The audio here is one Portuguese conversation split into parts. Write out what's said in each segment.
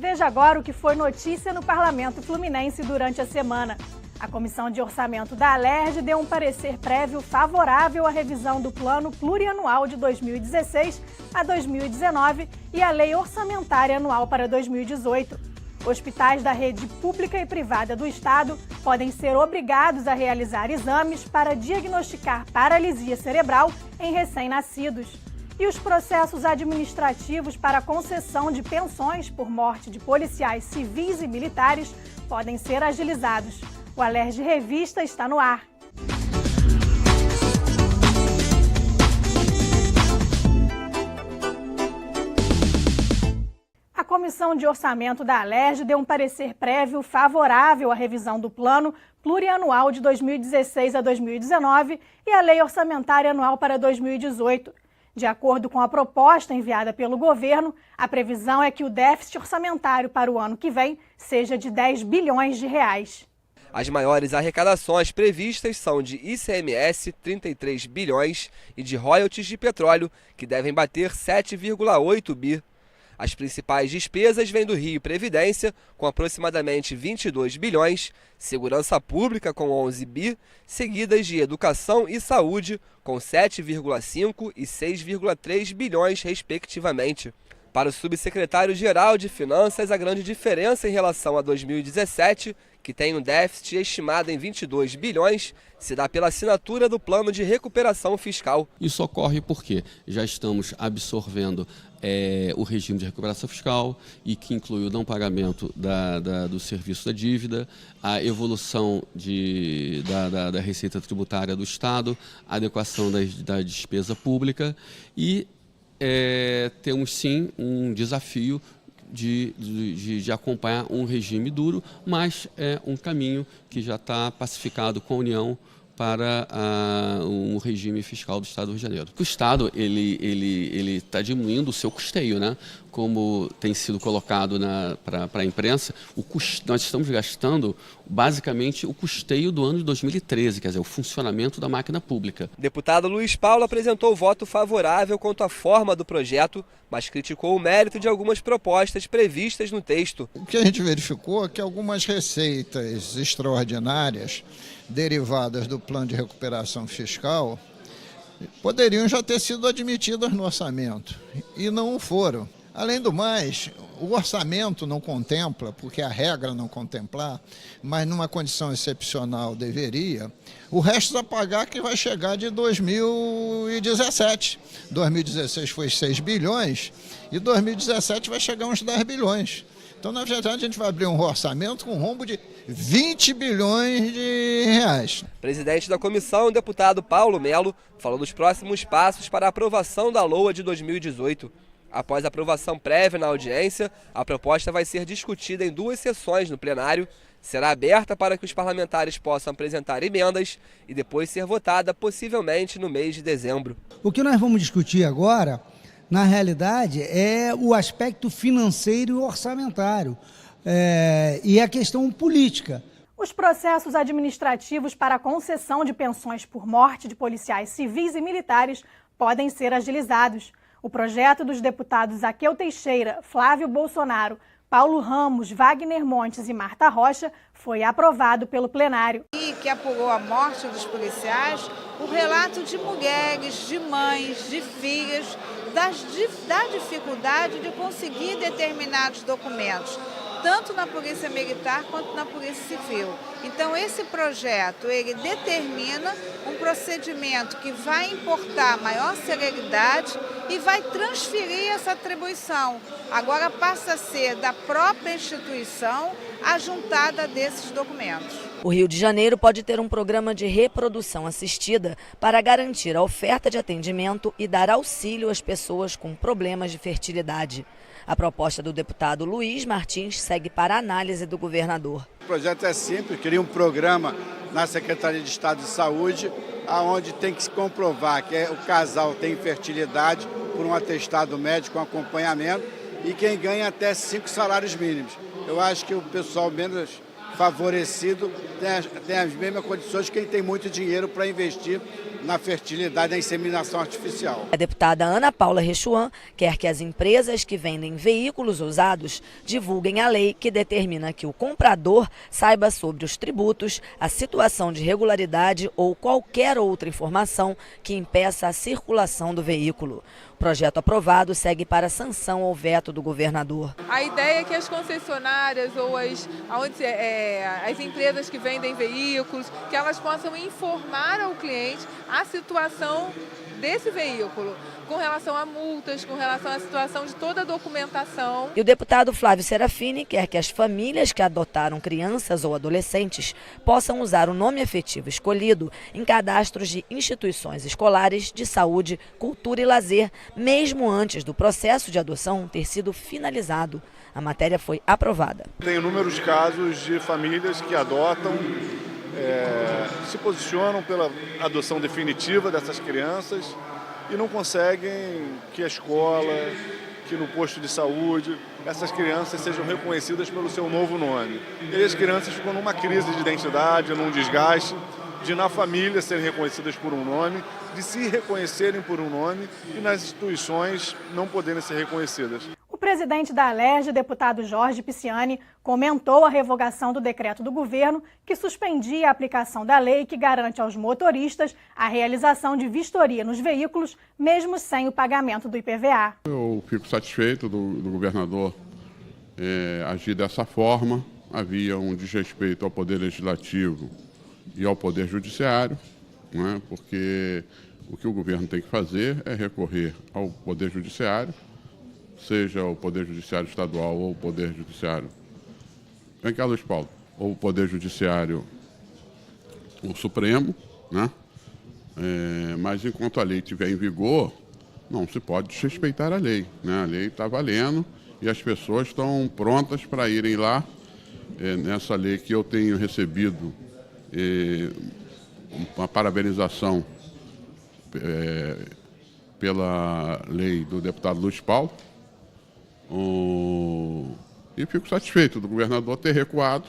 Veja agora o que foi notícia no Parlamento Fluminense durante a semana. A Comissão de Orçamento da Alerj deu um parecer prévio favorável à revisão do Plano Plurianual de 2016 a 2019 e à Lei Orçamentária Anual para 2018. Hospitais da rede pública e privada do Estado podem ser obrigados a realizar exames para diagnosticar paralisia cerebral em recém-nascidos. E os processos administrativos para concessão de pensões por morte de policiais civis e militares podem ser agilizados. O Alerj Revista está no ar. A Comissão de Orçamento da Alerj deu um parecer prévio favorável à revisão do Plano Plurianual de 2016 a 2019 e à Lei Orçamentária Anual para 2018. De acordo com a proposta enviada pelo governo, a previsão é que o déficit orçamentário para o ano que vem seja de 10 bilhões de reais. As maiores arrecadações previstas são de ICMS, 33 bilhões, e de royalties de petróleo, que devem bater 7,8 bi. As principais despesas vêm do Rio Previdência, com aproximadamente 22 bilhões, Segurança Pública, com 11 bi, seguidas de Educação e Saúde, com 7,5 e 6,3 bilhões, respectivamente. Para o subsecretário-geral de Finanças, a grande diferença em relação a 2017, que tem um déficit estimado em 22 bilhões, se dá pela assinatura do Plano de Recuperação Fiscal. Isso ocorre porque já estamos absorvendo o regime de recuperação fiscal e que inclui o não pagamento do serviço da dívida, a evolução da receita tributária do Estado, a adequação da despesa pública e temos sim um desafio de acompanhar um regime duro, mas é um caminho que já está pacificado com a União para um regime fiscal do Estado do Rio de Janeiro. O Estado ele está diminuindo o seu custeio, né? Como tem sido colocado para a imprensa, nós estamos gastando basicamente o custeio do ano de 2013, quer dizer, o funcionamento da máquina pública. O deputado Luiz Paulo apresentou voto favorável quanto à forma do projeto, mas criticou o mérito de algumas propostas previstas no texto. O que a gente verificou é que algumas receitas extraordinárias derivadas do plano de recuperação fiscal poderiam já ter sido admitidas no orçamento e não o foram. Além do mais, o orçamento não contempla, porque a regra não contemplar, mas numa condição excepcional deveria, o resto a pagar que vai chegar de 2017. 2016 foi 6 bilhões e 2017 vai chegar uns 10 bilhões. Então, na verdade, a gente vai abrir um orçamento com um rombo de 20 bilhões de reais. O presidente da comissão, o deputado Paulo Melo, falou dos próximos passos para a aprovação da LOA de 2018. Após a aprovação prévia na audiência, a proposta vai ser discutida em 2 sessões no plenário, será aberta para que os parlamentares possam apresentar emendas e depois ser votada possivelmente no mês de dezembro. O que nós vamos discutir agora, na realidade, é o aspecto financeiro e orçamentário e a questão política. Os processos administrativos para a concessão de pensões por morte de policiais civis e militares podem ser agilizados. O projeto dos deputados Aqueu Teixeira, Flávio Bolsonaro, Paulo Ramos, Wagner Montes e Marta Rocha foi aprovado pelo plenário. E que apurou a morte dos policiais, o relato de mulheres, de mães, de filhas, da dificuldade de conseguir determinados documentos, tanto na Polícia Militar quanto na Polícia Civil. Então, esse projeto, ele determina um procedimento que vai importar maior celeridade e vai transferir essa atribuição. Agora passa a ser da própria instituição a juntada desses documentos. O Rio de Janeiro pode ter um programa de reprodução assistida para garantir a oferta de atendimento e dar auxílio às pessoas com problemas de fertilidade. A proposta do deputado Luiz Martins segue para a análise do governador. O projeto é simples, cria um programa na Secretaria de Estado de Saúde, onde tem que se comprovar que o casal tem fertilidade por um atestado médico, um acompanhamento, e quem ganha até 5 salários mínimos. Eu acho que o pessoal menos favorecido tem as mesmas condições que quem tem muito dinheiro para investir na fertilidade, na inseminação artificial. A deputada Ana Paula Rechuan quer que as empresas que vendem veículos usados divulguem a lei que determina que o comprador saiba sobre os tributos, a situação de regularidade ou qualquer outra informação que impeça a circulação do veículo. O projeto aprovado segue para sanção ou veto do governador. A ideia é que as concessionárias ou as empresas que vendem veículos, que elas possam informar ao cliente a situação desse veículo, com relação a multas, com relação à situação de toda a documentação. E o deputado Flávio Serafini quer que as famílias que adotaram crianças ou adolescentes possam usar o nome afetivo escolhido em cadastros de instituições escolares, de saúde, cultura e lazer, mesmo antes do processo de adoção ter sido finalizado. A matéria foi aprovada. Tem inúmeros casos de famílias que adotam, se posicionam pela adoção definitiva dessas crianças e não conseguem que a escola, que no posto de saúde, essas crianças sejam reconhecidas pelo seu novo nome. E aí as crianças ficam numa crise de identidade, num desgaste, de na família serem reconhecidas por um nome, de se reconhecerem por um nome e nas instituições não poderem ser reconhecidas. O presidente da Alerj, deputado Jorge Pisciani, comentou a revogação do decreto do governo que suspendia a aplicação da lei que garante aos motoristas a realização de vistoria nos veículos, mesmo sem o pagamento do IPVA. Eu fico satisfeito do governador agir dessa forma. Havia um desrespeito ao Poder Legislativo e ao Poder Judiciário, né? Porque o que o governo tem que fazer é recorrer ao Poder Judiciário, seja o Poder Judiciário Estadual ou o Poder Judiciário... Vem cá, Luiz Paulo. Ou o Poder Judiciário, o Supremo, né? Mas enquanto a lei estiver em vigor, não se pode desrespeitar a lei, né? A lei está valendo e as pessoas estão prontas para irem lá. Nessa lei que eu tenho recebido uma parabenização pela lei do deputado Luiz Paulo. E fico satisfeito do governador ter recuado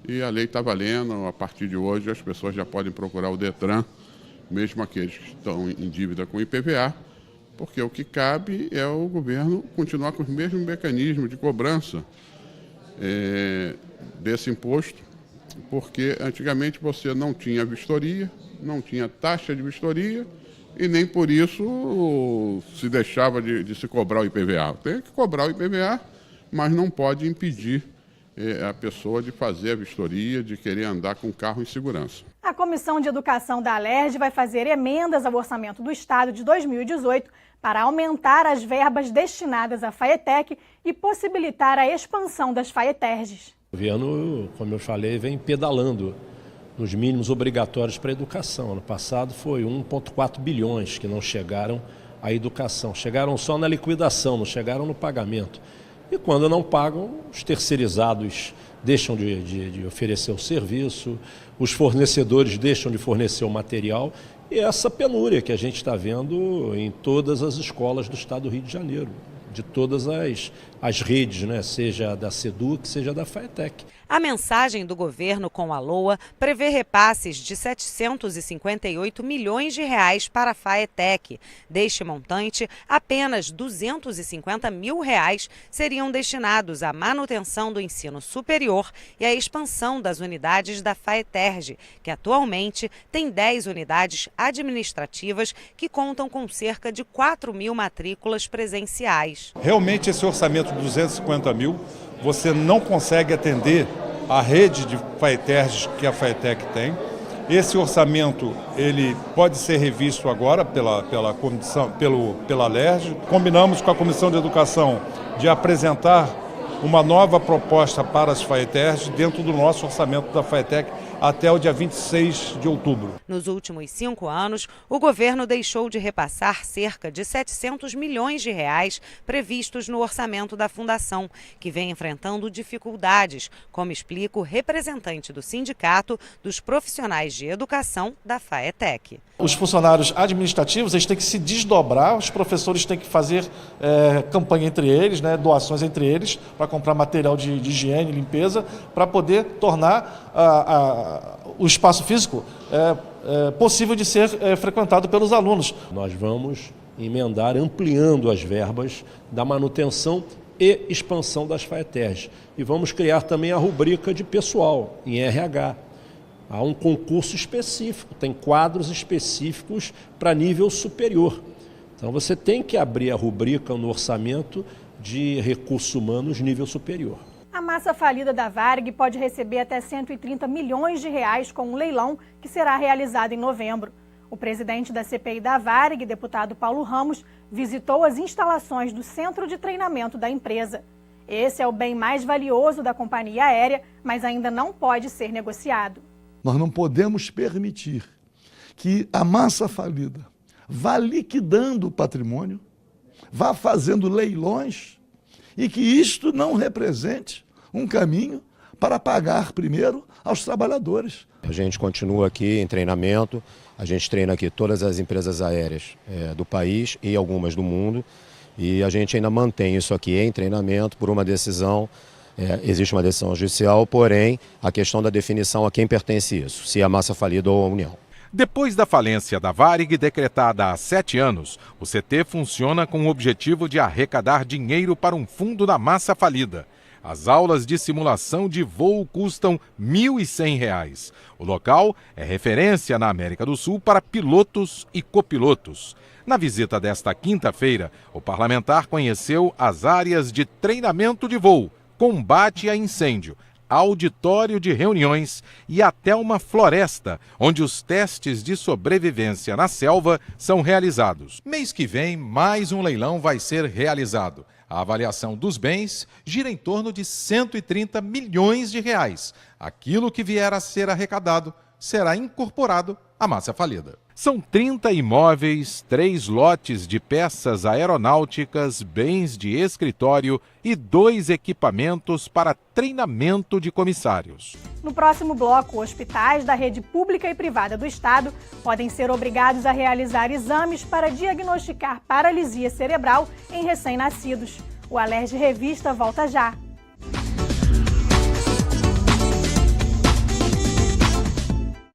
e a lei está valendo. A partir de hoje as pessoas já podem procurar o Detran, mesmo aqueles que estão em dívida com o IPVA, porque o que cabe é o governo continuar com os mesmos mecanismos de cobrança desse imposto, porque antigamente você não tinha vistoria, não tinha taxa de vistoria e nem por isso se deixava de se cobrar o IPVA. Tem que cobrar o IPVA, mas não pode impedir a pessoa de fazer a vistoria, de querer andar com o carro em segurança. A Comissão de Educação da Alerj vai fazer emendas ao orçamento do Estado de 2018 para aumentar as verbas destinadas à FAETEC e possibilitar a expansão das FAETERGs. O governo, como eu falei, vem pedalando nos mínimos obrigatórios para a educação. Ano passado foi 1,4 bilhões que não chegaram à educação. Chegaram só na liquidação, não chegaram no pagamento. E quando não pagam, os terceirizados deixam de oferecer o serviço, os fornecedores deixam de fornecer o material. E essa penúria que a gente está vendo em todas as escolas do estado do Rio de Janeiro, de todas as redes, né? Seja da SEDUC, seja da FAETEC. A mensagem do governo com a LOA prevê repasses de 758 milhões de reais para a FAETEC. Deste montante, apenas 250 mil reais seriam destinados à manutenção do ensino superior e à expansão das unidades da FAETERG, que atualmente tem 10 unidades administrativas que contam com cerca de 4 mil matrículas presenciais. Realmente esse orçamento de 250 mil, você não consegue atender a rede de FAETERGs que a FAETEC tem. Esse orçamento ele pode ser revisto agora pela comissão, pela Alerj. Combinamos com a Comissão de Educação de apresentar uma nova proposta para as FAETERGs dentro do nosso orçamento da FAETEC até o dia 26 de outubro. Nos últimos 5 anos, o governo deixou de repassar cerca de 700 milhões de reais previstos no orçamento da Fundação, que vem enfrentando dificuldades, como explica o representante do Sindicato dos Profissionais de Educação da FAETEC. Os funcionários administrativos eles têm que se desdobrar, os professores têm que fazer campanha entre eles, né, doações entre eles, para comprar material de higiene e limpeza, para poder tornar o espaço físico possível de ser frequentado pelos alunos. Nós vamos emendar ampliando as verbas da manutenção e expansão das FAETERGs. E vamos criar também a rubrica de pessoal em RH. Há um concurso específico, tem quadros específicos para nível superior. Então você tem que abrir a rubrica no orçamento de recursos humanos nível superior. A massa falida da Varig pode receber até 130 milhões de reais com um leilão que será realizado em novembro. O presidente da CPI da Varig, deputado Paulo Ramos, visitou as instalações do centro de treinamento da empresa. Esse é o bem mais valioso da companhia aérea, mas ainda não pode ser negociado. Nós não podemos permitir que a massa falida vá liquidando o patrimônio, vá fazendo leilões e que isto não represente um caminho para pagar primeiro aos trabalhadores. A gente continua aqui em treinamento, a gente treina aqui todas as empresas aéreas do país e algumas do mundo, e a gente ainda mantém isso aqui em treinamento por uma decisão, existe uma decisão judicial, porém a questão da definição a quem pertence isso, se é a massa falida ou a União. Depois da falência da Varig, decretada há 7 anos, o CT funciona com o objetivo de arrecadar dinheiro para um fundo da massa falida. As aulas de simulação de voo custam R$ 1.100. O local é referência na América do Sul para pilotos e copilotos. Na visita desta quinta-feira, o parlamentar conheceu as áreas de treinamento de voo, combate a incêndio, auditório de reuniões e até uma floresta, onde os testes de sobrevivência na selva são realizados. Mês que vem, mais um leilão vai ser realizado. A avaliação dos bens gira em torno de R$ 130 milhões. Aquilo que vier a ser arrecadado será incorporado à massa falida. São 30 imóveis, 3 lotes de peças aeronáuticas, bens de escritório e 2 equipamentos para treinamento de comissários. No próximo bloco, hospitais da rede pública e privada do Estado podem ser obrigados a realizar exames para diagnosticar paralisia cerebral em recém-nascidos. O Alerj Revista volta já.